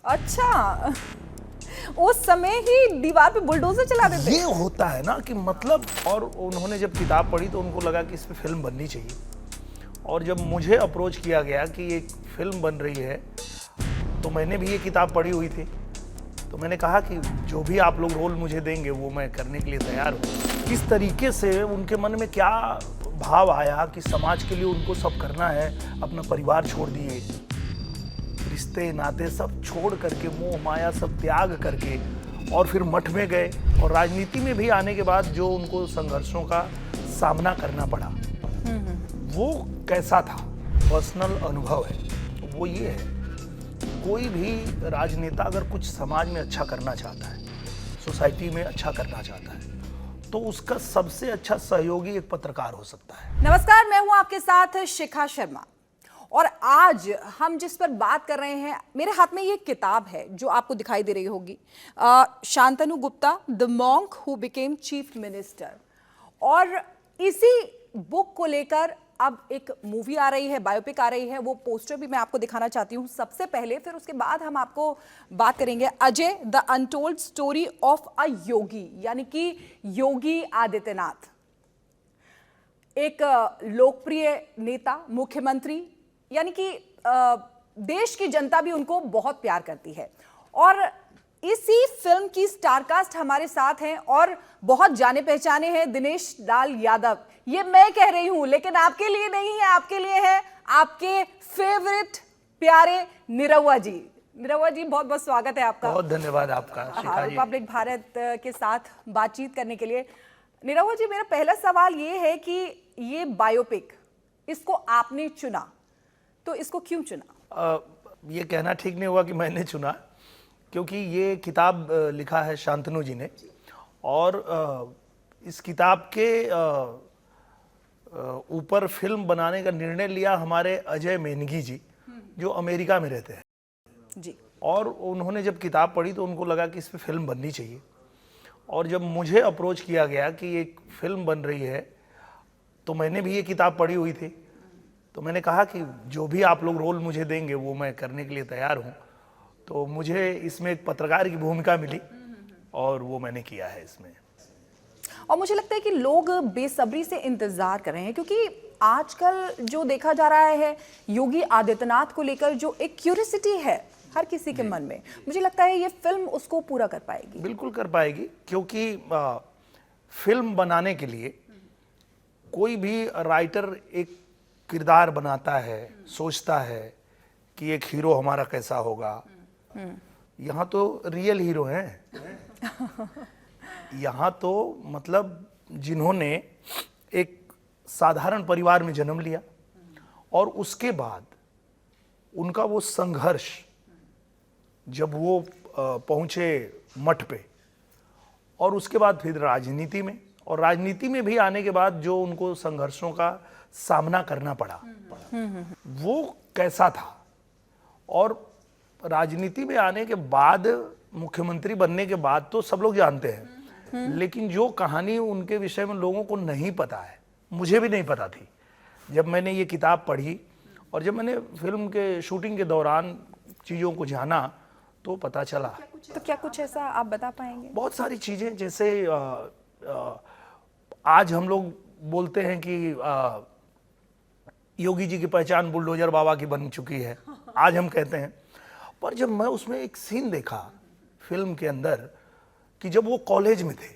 अच्छा, उस समय ही दीवार पे बुलडोजर चला देते। ये होता है ना कि मतलब, और उन्होंने जब किताब पढ़ी तो उनको लगा कि इस पे फिल्म बननी चाहिए। और जब मुझे अप्रोच किया गया कि एक फिल्म बन रही है, तो मैंने भी ये किताब पढ़ी हुई थी। तो मैंने कहा कि जो भी आप लोग रोल मुझे देंगे वो मैं करने के लिए तैयार हूँ। किस तरीके से उनके मन में क्या भाव आया कि समाज के लिए उनको सब करना है, अपना परिवार छोड़ दिए, रिश्ते नाते सब छोड़ करके, मोह माया सब त्याग करके, और फिर मठ में गए। और राजनीति में भी आने के बाद जो उनको संघर्षों का सामना करना पड़ा, वो कैसा था, पर्सनल अनुभव है वो ये है। कोई भी राजनेता अगर कुछ समाज में अच्छा करना चाहता है, सोसाइटी में अच्छा करना चाहता है, तो उसका सबसे अच्छा सहयोगी एक पत्रकार हो सकता है। नमस्कार, मैं हूं आपके साथ शिखा शर्मा, और आज हम जिस पर बात कर रहे हैं, मेरे हाथ में ये किताब है जो आपको दिखाई दे रही होगी, Shantanu Gupta, the monk who became chief minister. और इसी बुक को लेकर अब एक मूवी आ रही है, बायोपिक आ रही है। वो पोस्टर भी मैं आपको दिखाना चाहती हूँ सबसे पहले, फिर उसके बाद हम आपको बात करेंगे Ajay the untold story of a Yogi, यानी कि योगी आदित्यनाथ, एक लोकप्रिय नेता, मुख्यमंत्री, यानी कि देश की जनता भी उनको बहुत प्यार करती है। और इसी फिल्म की स्टारकास्ट हमारे साथ हैं और बहुत जाने पहचाने हैं, दिनेश लाल यादव। ये मैं कह रही हूं, लेकिन आपके लिए नहीं है, आपके लिए है आपके फेवरेट प्यारे निरहुआ जी। निरहुआ जी, बहुत बहुत स्वागत है आपका। बहुत धन्यवाद आपका शिखा जी। रिपब्लिक भारत के साथ बातचीत करने के लिए। निरहुआ जी, मेरा पहला सवाल ये है कि ये बायोपिक, इसको आपने चुना, तो इसको क्यों चुना? ये कहना ठीक नहीं हुआ कि मैंने चुना, क्योंकि ये किताब लिखा है शांतनु जी ने, और इस किताब के ऊपर फिल्म बनाने का निर्णय लिया हमारे अजय मेनगी जी, जो अमेरिका में रहते हैं जी। और उन्होंने जब किताब पढ़ी तो उनको लगा कि इस पे फिल्म बननी चाहिए। और जब मुझे अप्रोच किया गया कि एक फिल्म बन रही है, तो मैंने भी ये किताब पढ़ी हुई थी। तो मैंने कहा कि जो भी आप लोग रोल मुझे देंगे वो मैं करने के लिए तैयार हूँ। तो मुझे इसमें एक पत्रकार की भूमिका मिली और वो मैंने किया है इसमें। और मुझे लगता है कि लोग बेसब्री से इंतजार कर रहे हैं, क्योंकि आजकल जो देखा जा रहा है, योगी आदित्यनाथ को लेकर जो एक क्यूरियोसिटी है हर किसी के मन में, मुझे लगता है ये फिल्म उसको पूरा कर पाएगी। बिल्कुल कर पाएगी, क्योंकि फिल्म बनाने के लिए कोई भी राइटर एक किरदार बनाता है, सोचता है कि एक हीरो हमारा कैसा होगा। यहाँ तो रियल हीरो हैं। यहाँ तो मतलब जिन्होंने एक साधारण परिवार में जन्म लिया और उसके बाद उनका वो संघर्ष, जब वो पहुंचे मठ पे, और उसके बाद फिर राजनीति में, और राजनीति में भी आने के बाद जो उनको संघर्षों का सामना करना पड़ा, वो कैसा था। और राजनीति में आने के बाद, मुख्यमंत्री बनने के बाद तो सब लोग जानते हैं, लेकिन जो कहानी उनके विषय में लोगों को नहीं पता है, मुझे भी नहीं पता थी। जब मैंने ये किताब पढ़ी और जब मैंने फिल्म के शूटिंग के दौरान चीज़ों को जाना, तो पता चला। तो क्या कुछ ऐसा आप बता पाएंगे? बहुत सारी चीज़ें, जैसे आज हम लोग बोलते हैं कि योगी जी की पहचान बुलडोजर बाबा की बन चुकी है, आज हम कहते हैं। पर जब मैं उसमें एक सीन देखा फिल्म के अंदर, कि जब वो कॉलेज में थे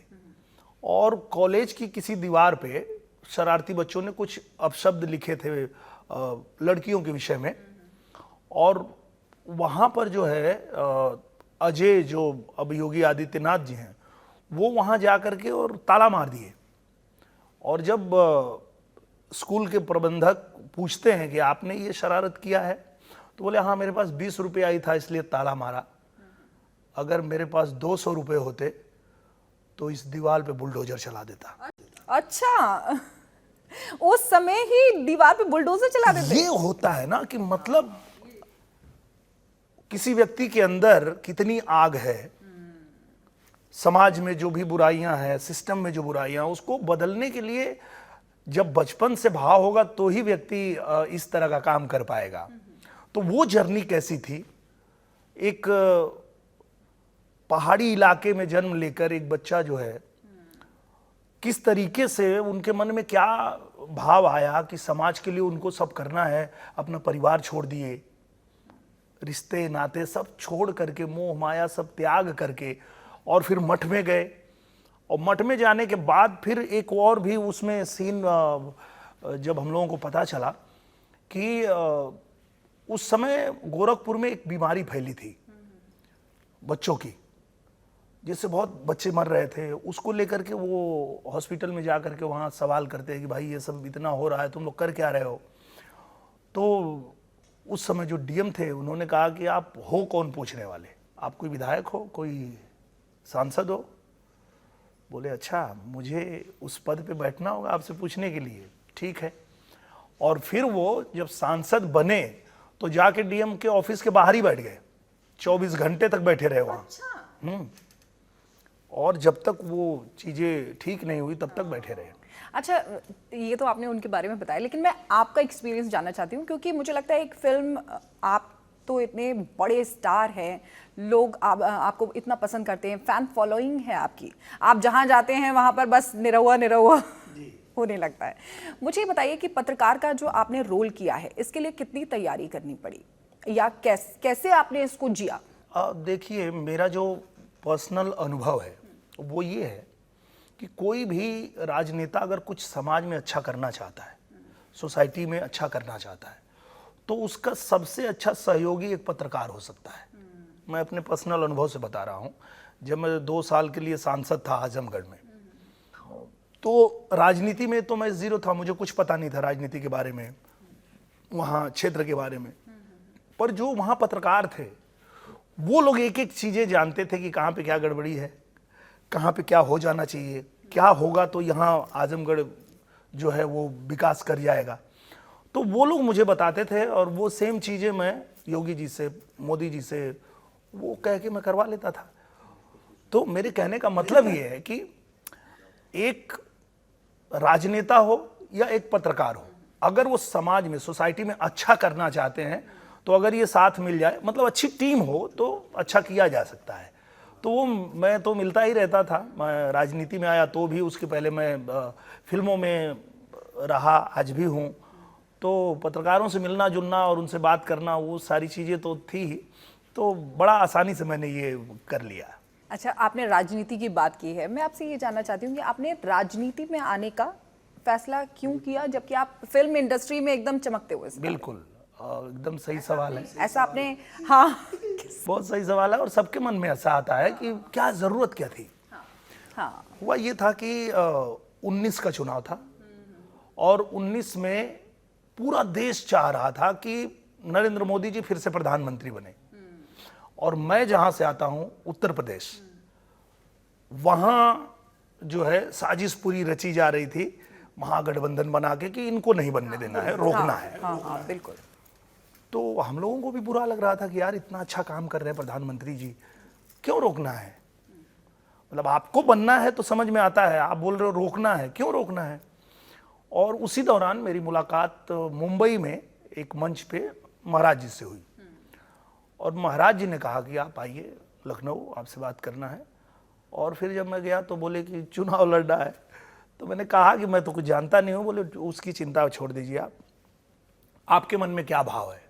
और कॉलेज की किसी दीवार पे शरारती बच्चों ने कुछ अपशब्द लिखे थे लड़कियों के विषय में, और वहाँ पर जो है अजय, जो अब योगी आदित्यनाथ जी हैं, वो वहाँ जा कर के और ताला मार दिए। और जब स्कूल के प्रबंधक पूछते हैं कि आपने ये शरारत किया है, तो बोले हाँ, मेरे पास 20 रुपया ही था इसलिए ताला मारा। अगर मेरे पास 200 रुपये होते तो इस दीवार पे बुलडोजर चला देता। अच्छा, उस समय ही दीवार पे बुलडोजर चला देते। ये होता है ना कि मतलब किसी व्यक्ति के अंदर कितनी आग है, समाज में जो भी बुराइयां हैं, सिस्टम में जो बुराइयां, उसको बदलने के लिए जब बचपन से भाव होगा तो ही व्यक्ति इस तरह का काम कर पाएगा। तो वो जर्नी कैसी थी, एक पहाड़ी इलाके में जन्म लेकर एक बच्चा जो है, किस तरीके से उनके मन में क्या भाव आया कि समाज के लिए उनको सब करना है, अपना परिवार छोड़ दिए, रिश्ते नाते सब छोड़ करके, मोह माया सब त्याग करके, और फिर मठ में गए। और मठ में जाने के बाद फिर एक और भी उसमें सीन, जब हम लोगों को पता चला कि उस समय गोरखपुर में एक बीमारी फैली थी बच्चों की, जिससे बहुत बच्चे मर रहे थे। उसको लेकर के वो हॉस्पिटल में जा करके वहाँ सवाल करते हैं कि भाई ये सब इतना हो रहा है, तुम लोग कर क्या रहे हो। तो उस समय जो डीएम थे उन्होंने कहा कि आप हो कौन पूछने वाले, आप कोई विधायक हो, कोई सांसद हो? बोले अच्छा, मुझे उस पद पे बैठना होगा आपसे पूछने के लिए, ठीक है। और फिर वो जब सांसद बने तो जाके डीएम के ऑफिस के बाहर ही बैठ गए, 24 घंटे तक बैठे रहे वहाँ। और जब तक वो चीज़ें ठीक नहीं हुई तब तक बैठे रहे। अच्छा, ये तो आपने उनके बारे में बताया, लेकिन मैं आपका एक्सपीरियंस जानना चाहती हूँ, क्योंकि मुझे लगता है एक फिल्म, आप तो इतने बड़े स्टार हैं, लोग आपको इतना पसंद करते हैं, फैन फॉलोइंग है आपकी, आप जहाँ जाते हैं वहाँ पर बस निरहुआ निरहुआ होने लगता है। मुझे बताइए कि पत्रकार का जो आपने रोल किया है, इसके लिए कितनी तैयारी करनी पड़ी, या कैसे आपने इसको जिया? देखिए, मेरा जो पर्सनल अनुभव है वो ये है कि कोई भी राजनेता अगर कुछ समाज में अच्छा करना चाहता है, सोसाइटी में अच्छा करना चाहता है, तो उसका सबसे अच्छा सहयोगी एक पत्रकार हो सकता है। मैं अपने पर्सनल अनुभव से बता रहा हूँ। जब मैं 2 साल के लिए सांसद था आजमगढ़ में, तो राजनीति में तो मैं जीरो था, मुझे कुछ पता नहीं था राजनीति के बारे में, वहाँ क्षेत्र के बारे में। पर जो वहाँ पत्रकार थे वो लोग एक एक चीज़ें जानते थे कि कहाँ पे क्या गड़बड़ी है, कहाँ पे क्या हो जाना चाहिए, क्या होगा तो यहाँ आजमगढ़ जो है वो विकास कर जाएगा। तो वो लोग मुझे बताते थे, और वो सेम चीज़ें मैं योगी जी से, मोदी जी से वो कह के मैं करवा लेता था। तो मेरे कहने का मतलब ये है कि एक राजनेता हो या एक पत्रकार हो, अगर वो समाज में, सोसाइटी में अच्छा करना चाहते हैं, तो अगर ये साथ मिल जाए, मतलब अच्छी टीम हो, तो अच्छा किया जा सकता है। तो वो मैं तो मिलता ही रहता था। मैं राजनीति में आया तो भी, उसके पहले मैं फिल्मों में रहा, आज भी हूँ। तो पत्रकारों से मिलना जुलना और उनसे बात करना, वो सारी चीज़ें तो थी ही, तो बड़ा आसानी से मैंने ये कर लिया। अच्छा, आपने राजनीति की बात की है, मैं आपसे ये जानना चाहती हूँ कि आपने राजनीति में आने का फैसला क्यों किया, जबकि आप फिल्म इंडस्ट्री में एकदम चमकते हुए? बिल्कुल, एकदम सही सवाल है। ऐसा आपने, हाँ बहुत सही सवाल है, और सबके मन में ऐसा आता है कि क्या ज़रूरत क्या थी। हाँ, हुआ ये था कि 19 का चुनाव था, और 19 में पूरा देश चाह रहा था कि नरेंद्र मोदी जी फिर से प्रधानमंत्री बने। और मैं जहां से आता हूं, उत्तर प्रदेश, वहां जो है साजिश पूरी रची जा रही थी महागठबंधन बना के कि इनको नहीं बनने देना है, रोकना है। हाँ, बिल्कुल। तो हम लोगों को भी बुरा लग रहा था कि यार इतना अच्छा काम कर रहे हैं प्रधानमंत्री जी, क्यों रोकना है? मतलब आपको बनना है तो समझ में आता है, आप बोल रहे हो रोकना है, क्यों रोकना है? और उसी दौरान मेरी मुलाकात मुंबई में एक मंच पे महाराज जी से हुई, और महाराज जी ने कहा कि आप आइए लखनऊ, आपसे बात करना है। और फिर जब मैं गया तो बोले कि चुनाव लड़ना है। तो मैंने कहा कि मैं तो कुछ जानता नहीं हूँ। बोले उसकी चिंता छोड़ दीजिए, आपके मन में क्या भाव है?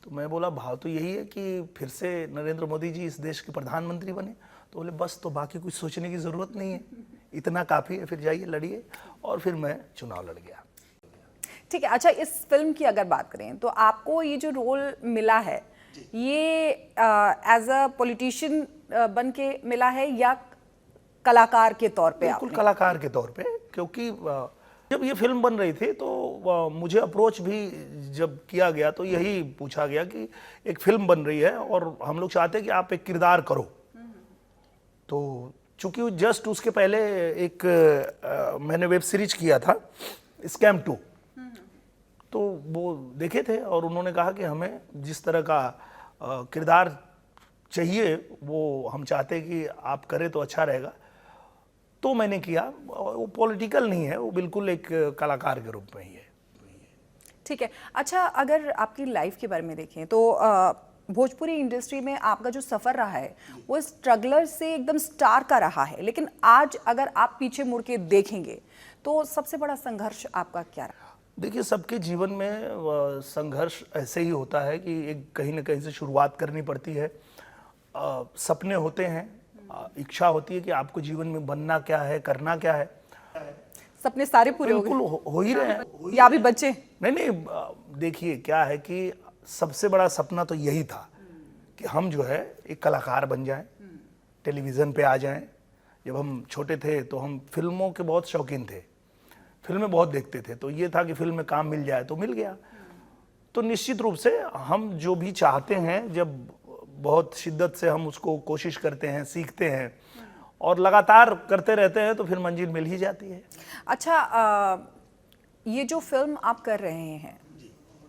तो मैं बोला भाव तो यही है कि फिर से नरेंद्र मोदी जी इस देश के प्रधानमंत्री बने। तो बोले बस, तो बाकी कुछ सोचने की ज़रूरत नहीं है, इतना काफ़ी है, फिर जाइए लड़िए। और फिर मैं चुनाव लड़ गया। ठीक है। अच्छा, इस फिल्म की अगर बात करें तो आपको ये जो रोल मिला है, ये एज अ पॉलिटिशियन बन के मिला है या कलाकार के तौर पे? बिल्कुल कलाकार के तौर पे, क्योंकि जब ये फिल्म बन रही थी तो मुझे अप्रोच भी जब किया गया तो यही पूछा गया कि एक फिल्म बन रही है और हम लोग चाहते हैं कि आप एक किरदार करो। तो चूंकि जस्ट उसके पहले एक मैंने वेब सीरीज किया था स्कैम 2, तो वो देखे थे और उन्होंने कहा कि हमें जिस तरह का किरदार चाहिए वो हम चाहते हैं कि आप करें तो अच्छा रहेगा। तो मैंने किया। वो पॉलिटिकल नहीं है, वो बिल्कुल एक कलाकार के रूप में ही है। ठीक है। अच्छा, अगर आपकी लाइफ के बारे में देखें तो भोजपुरी इंडस्ट्री में आपका जो सफ़र रहा है वो स्ट्रगलर से एकदम स्टार का रहा है, लेकिन आज अगर आप पीछे मुड़ के देखेंगे तो सबसे बड़ा संघर्ष आपका क्या रहा? देखिए, सबके जीवन में संघर्ष ऐसे ही होता है कि एक कहीं ना कहीं से शुरुआत करनी पड़ती है। सपने होते हैं, इच्छा होती है कि आपको जीवन में बनना क्या है, करना क्या है। सपने सारे पूरे हो बिल्कुल गए हो ही रहे हैं। या अभी बच्चे? नहीं, देखिए क्या है कि सबसे बड़ा सपना तो यही था कि हम जो है एक कलाकार बन जाएं, टेलीविज़न पे आ जाएं। जब हम छोटे थे तो हम फिल्मों के बहुत शौकीन थे, फिल्में बहुत देखते थे, तो ये था कि फिल्म में काम मिल जाए तो मिल गया। तो निश्चित रूप से हम जो भी चाहते हैं, जब बहुत शिद्दत से हम उसको कोशिश करते हैं, सीखते हैं और लगातार करते रहते हैं तो फिर मंजिल मिल ही जाती है। अच्छा, ये जो फिल्म आप कर रहे हैं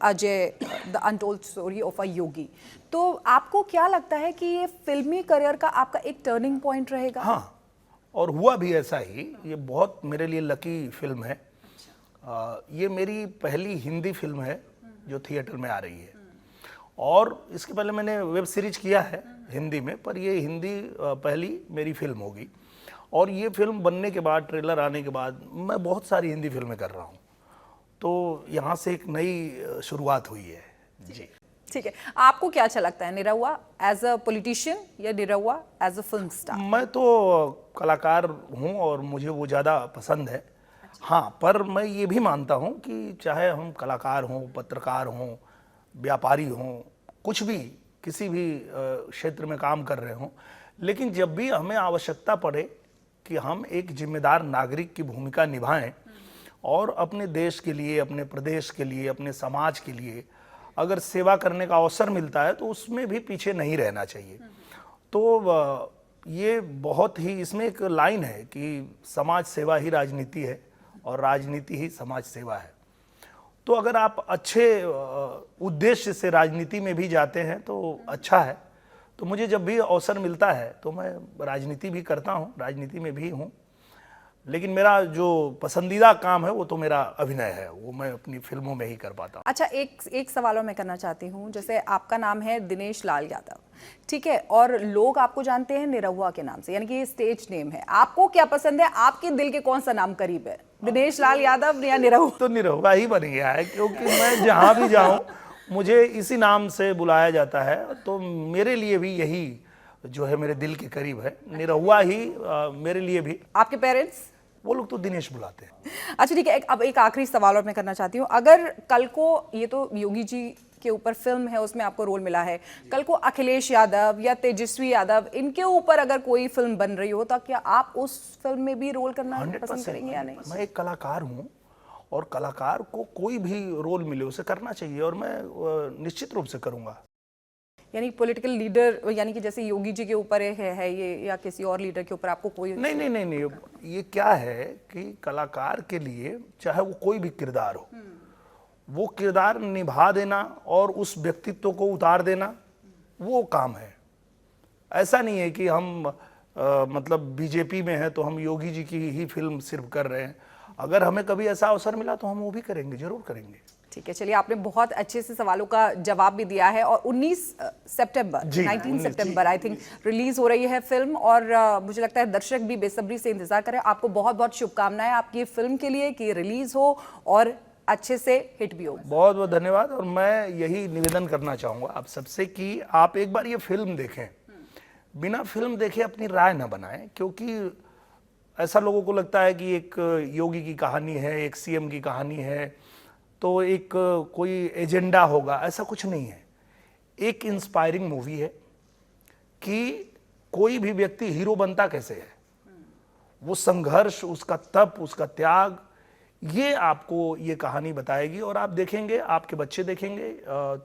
Ajay, the untold story of a Yogi, तो आपको क्या लगता है कि ये फिल्मी करियर का आपका एक टर्निंग पॉइंट रहेगा? हाँ, और हुआ भी ऐसा ही। ये बहुत मेरे लिए लकी फिल्म है। ये मेरी पहली हिंदी फिल्म है जो थिएटर में आ रही है, और इसके पहले मैंने वेब सीरीज किया है हिंदी में, पर ये हिंदी पहली मेरी फिल्म होगी। और ये फिल्म बनने के बाद, ट्रेलर आने के बाद, मैं बहुत सारी हिंदी फिल्में कर रहा हूँ, तो यहाँ से एक नई शुरुआत हुई है। जी, ठीक है, आपको क्या अच्छा लगता है, निरहुआ एज अ पॉलिटिशियन या Nirahua as a film star? मैं तो कलाकार हूँ और मुझे वो ज़्यादा पसंद है। हाँ, पर मैं ये भी मानता हूँ कि चाहे हम कलाकार हों, पत्रकार हों, व्यापारी हों, कुछ भी, किसी भी क्षेत्र में काम कर रहे हों, लेकिन जब भी हमें आवश्यकता पड़े कि हम एक जिम्मेदार नागरिक की भूमिका निभाएं और अपने देश के लिए, अपने प्रदेश के लिए, अपने समाज के लिए अगर सेवा करने का अवसर मिलता है तो उसमें भी पीछे नहीं रहना चाहिए। तो ये बहुत ही, इसमें एक लाइन है कि समाज सेवा ही राजनीति है और राजनीति ही समाज सेवा है। तो अगर आप अच्छे उद्देश्य से राजनीति में भी जाते हैं तो अच्छा है। तो मुझे जब भी अवसर मिलता है तो मैं राजनीति भी करता हूँ, राजनीति में भी हूँ, लेकिन मेरा जो पसंदीदा काम है वो तो मेरा अभिनय है, वो मैं अपनी फिल्मों में ही कर पाता हूँ। अच्छा, एक सवाल और मैं करना चाहती हूँ। जैसे आपका नाम है दिनेश लाल यादव, ठीक है, और लोग आपको जानते हैं निरहुआ के नाम से, यानी कि ये स्टेज नेम है। आपको क्या पसंद है, आपके दिल के कौन सा नाम करीब है, दिनेश लाल यादव या निरहुआ? तो निरहुआ ही बन गया है, क्योंकि मैं जहाँ भी जाऊँ मुझे इसी नाम से बुलाया जाता है, तो मेरे लिए भी यही जो है मेरे दिल के करीब है, निरहुआ ही मेरे लिए भी। आपके पेरेंट्स? वो लोग तो दिनेश बुलाते हैं। अच्छा, ठीक है, अब एक आखिरी सवाल और मैं करना चाहती हूँ। अगर कल को, ये तो योगी जी के ऊपर फिल्म है, उसमें आपको रोल मिला है, कल को अखिलेश यादव या तेजस्वी यादव, इनके ऊपर अगर कोई फिल्म बन रही हो तो क्या आप उस फिल्म में भी रोल करना पसंद करेंगे या नहीं? मैं एक कलाकार हूँ और कलाकार को कोई भी रोल मिले उसे करना चाहिए, और मैं निश्चित रूप से करूँगा। यानी पॉलिटिकल लीडर, यानी कि जैसे योगी जी के ऊपर है ये, या किसी और लीडर के ऊपर आपको कोई? नहीं, ये क्या है कि कलाकार के लिए चाहे वो कोई भी किरदार हो, वो किरदार निभा देना और उस व्यक्तित्व को उतार देना, वो काम है। ऐसा नहीं है कि हम मतलब बीजेपी में हैं तो हम योगी जी की ही फिल्म सिर्फ कर रहे हैं। अगर हमें कभी ऐसा अवसर मिला तो हम वो भी करेंगे, जरूर करेंगे। ठीक है, चलिए, आपने बहुत अच्छे से सवालों का जवाब भी दिया है। और 19 सितंबर 19 सितंबर आई थिंक रिलीज हो रही है फिल्म, और मुझे लगता है दर्शक भी बेसब्री से इंतजार करें। आपको बहुत बहुत शुभकामनाएं आपकी फिल्म के लिए कि रिलीज हो और अच्छे से हिट भी हो। बहुत बहुत धन्यवाद। और मैं यही निवेदन करना चाहूँगा आप सबसे कि आप एक बार ये फिल्म देखें, बिना फिल्म देखे अपनी राय न बनाएं, क्योंकि ऐसा लोगों को लगता है कि एक योगी की कहानी है, एक सीएम की कहानी है, तो एक कोई एजेंडा होगा, ऐसा कुछ नहीं है। एक इंस्पायरिंग मूवी है कि कोई भी व्यक्ति हीरो बनता कैसे है, वो संघर्ष, उसका तप, उसका त्याग, ये आपको ये कहानी बताएगी। और आप देखेंगे, आपके बच्चे देखेंगे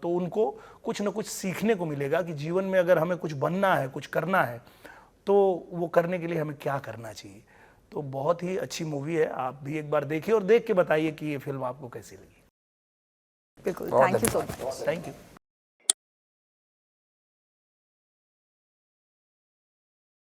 तो उनको कुछ ना कुछ सीखने को मिलेगा कि जीवन में अगर हमें कुछ बनना है, कुछ करना है, तो वो करने के लिए हमें क्या करना चाहिए। तो बहुत ही अच्छी मूवी है, आप भी एक बार देखिए और देख के बताइए कि ये फिल्म आपको कैसी लगी। बिल्कुल, thank you so much. Thank you.